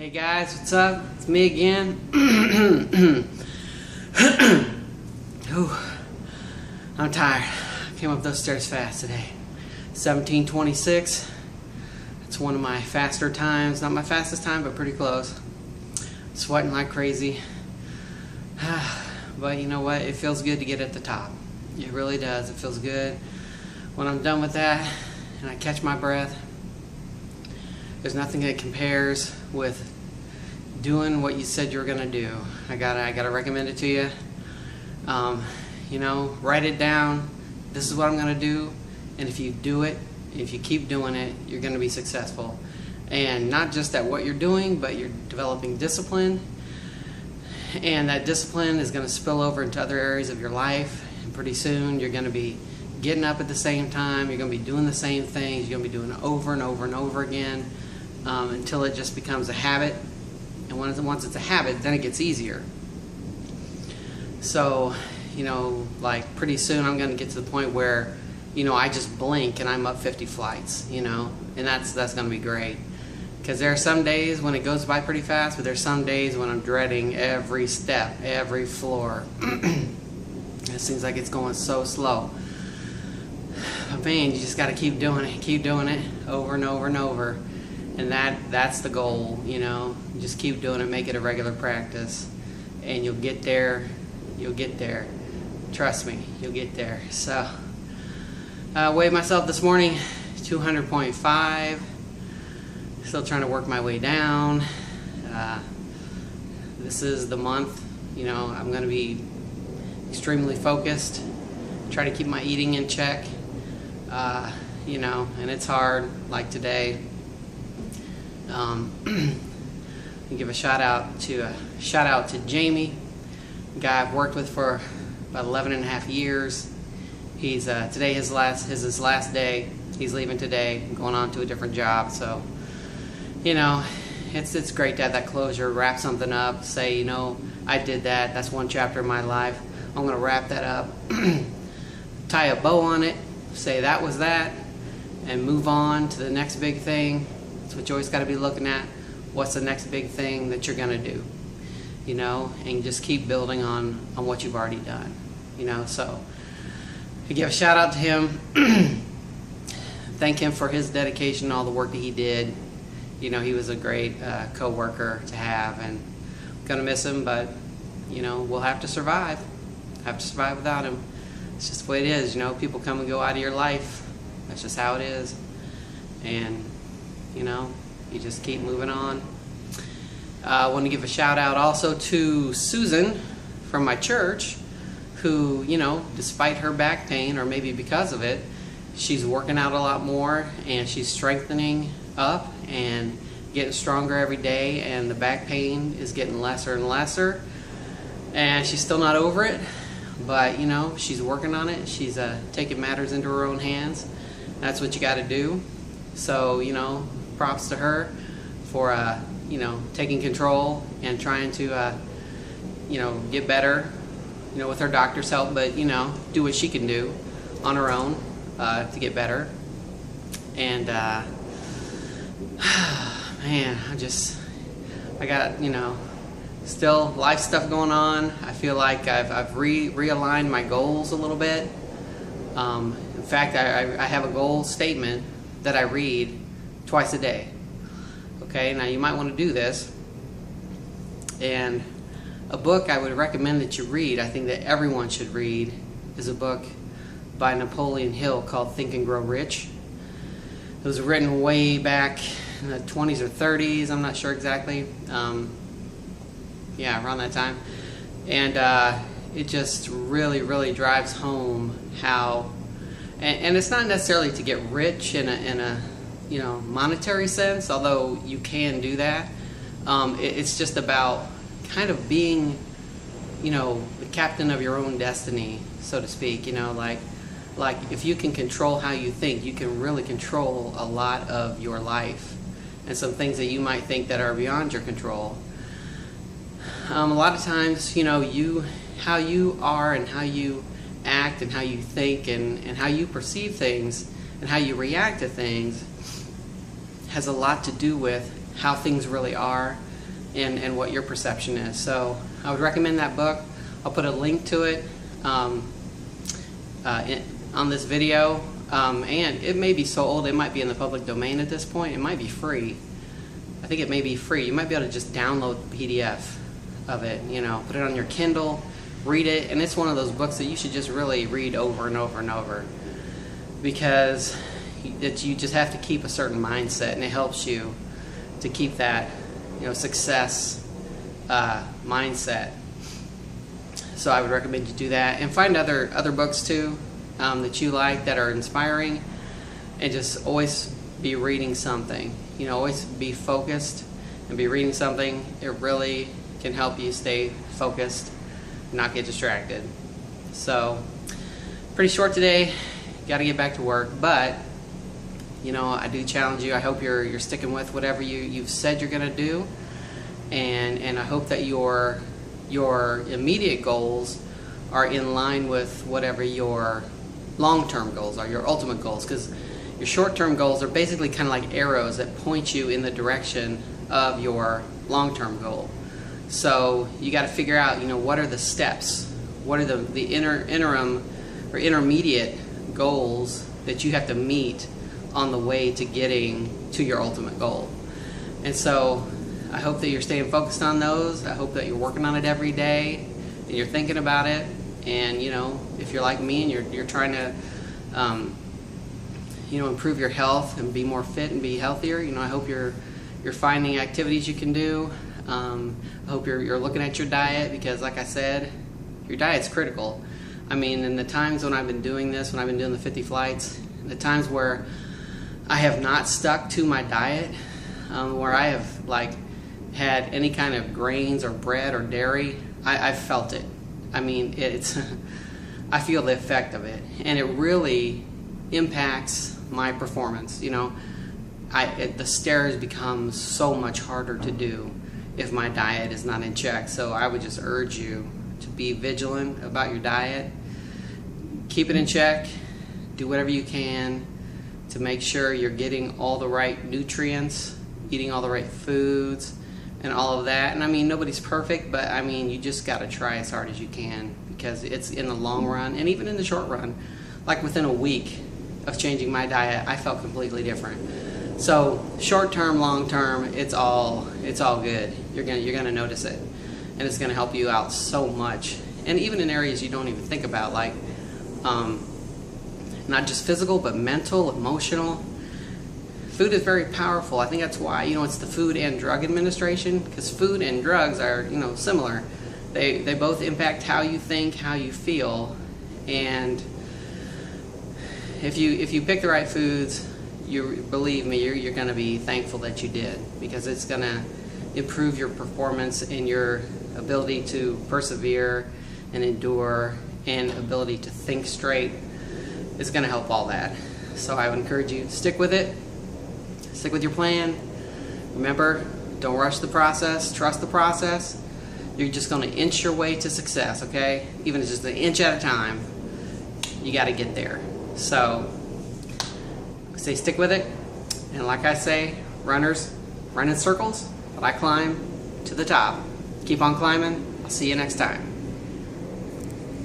Hey guys, what's up? It's me again. Ooh, I'm tired. I came up those stairs fast today. 17:26. It's one of my faster times. Not my fastest time, but pretty close. Sweating like crazy. But you know what? It feels good to get at the top. It really does. It feels good. When I'm done with that and I catch my breath, there's nothing that compares with doing what you said you were gonna do. I gotta recommend it to you. Write it down. This is what I'm gonna do, and if you do it, if you keep doing it, you're gonna be successful. And not just at what you're doing, but you're developing discipline, and that discipline is gonna spill over into other areas of your life. And pretty soon, you're gonna be getting up at the same time. You're gonna be doing the same things. You're gonna be doing it over and over and over again. Until it just becomes a habit, and once it's a habit, then it gets easier. So, like pretty soon I'm going to get to the point where, I just blink and I'm up 50 flights, and that's going to be great. Because there are some days when it goes by pretty fast, but there's some days when I'm dreading every step, every floor. It seems like it's going so slow. But man, you just got to keep doing it over and over and over. And that's the goal, just keep doing it, make it a regular practice, and you'll get there. Trust me, you'll get there. So, weighed myself this morning, 200.5, still trying to work my way down. This is the month, I'm going to be extremely focused, try to keep my eating in check, and it's hard, like today. Give a shout out to Jamie, a guy I've worked with for about 11 and a half years. He's today his last day. He's leaving today, going on to a different job. So, it's great to have that closure, wrap something up, say, I did that. That's one chapter of my life. I'm going to wrap that up, tie a bow on it, say that was that, and move on to the next big thing. That's what you always got to be looking at. What's the next big thing that you're going to do? And just keep building on what you've already done. So I give a shout out to him. Thank him for his dedication and all the work that he did. He was a great co-worker to have, and I'm going to miss him, but, we'll have to survive. Have to survive without him. It's just the way it is. People come and go out of your life. That's just how it is. And you just keep moving on. I want to give a shout out also to Susan from my church, who, despite her back pain, or maybe because of it, she's working out a lot more, and she's strengthening up and getting stronger every day, and the back pain is getting lesser and lesser, and she's still not over it, but she's working on it. She's taking matters into her own hands. That's what you got to do. So props to her for taking control and trying to get better, with her doctor's help, but do what she can do on her own to get better. And man, I got still life stuff going on. I feel like I've realigned my goals a little bit. In fact, I have a goal statement that I read twice a day. Okay, now you might want to do this. And a book I would recommend that you read, I think that everyone should read, is a book by Napoleon Hill called Think and Grow Rich. It was written way back in the 20s or 30s, I'm not sure exactly. Around that time. And it just really, really drives home how, and it's not necessarily to get rich in a monetary sense, although you can do that. It's just about kind of being, the captain of your own destiny, so to speak. Like if you can control how you think, you can really control a lot of your life, and some things that you might think that are beyond your control. A lot of times, how you are and how you act and how you think and how you perceive things and how you react to things has a lot to do with how things really are and what your perception is. So I would recommend that book. I'll put a link to it on this video. And it may be so old, it might be in the public domain at this point. It might be free. I think it may be free. You might be able to just download the PDF of it, you know, put it on your Kindle, read it, and it's one of those books that you should just really read over and over and over, because you just have to keep a certain mindset, and it helps you to keep that, you know, success mindset. So I would recommend you do that, and find other books too that you like, that are inspiring, and just always be reading something. You know, always be focused and be reading something. It really can help you stay focused, not get distracted. So pretty short today. Got to get back to work, but you know, I do challenge you. I hope you're sticking with whatever you've said you're going to do, and I hope that your immediate goals are in line with whatever your long-term goals are, your ultimate goals, because your short-term goals are basically kind of like arrows that point you in the direction of your long-term goal. So you got to figure out, you know, what are the steps, what are the interim or intermediate goals that you have to meet on the way to getting to your ultimate goal. And so I hope that you're staying focused on those. I hope that you're working on it every day and you're thinking about it. And you know, if you're like me and you're trying to you know, improve your health and be more fit and be healthier, you know, I hope you're finding activities you can do. I hope you're looking at your diet, because like I said, your diet's critical. I mean, in the times when I've been doing this, when I've been doing the 50 flights, the times where I have not stuck to my diet, where I have like had any kind of grains or bread or dairy, I've felt it. I mean, it's I feel the effect of it, and it really impacts my performance. You know, the stairs become so much harder to do if my diet is not in check. So I would just urge you to be vigilant about your diet. Keep it in check. Do whatever you can to make sure you're getting all the right nutrients, eating all the right foods, and all of that. And I mean, nobody's perfect, but I mean, you just got to try as hard as you can, because it's in the long run, and even in the short run. Like within a week of changing my diet, I felt completely different. So short term, long term, it's all good. You're gonna notice it, and it's gonna help you out so much. And even in areas you don't even think about, like not just physical, but mental, emotional. Food is very powerful. I think that's why, you know, it's the Food and Drug Administration, because food and drugs are, you know, similar. They both impact how you think, how you feel, and if you pick the right foods, believe me, you're going to be thankful that you did, because it's going to improve your performance and your ability to persevere and endure, and ability to think straight. It's going to help all that. So I would encourage you to stick with it. Stick with your plan. Remember, don't rush the process. Trust the process. You're just going to inch your way to success, okay? Even if it's just an inch at a time, you got to get there. So, say stick with it. And like I say, runners run in circles, but I climb to the top. Keep on climbing. I'll see you next time.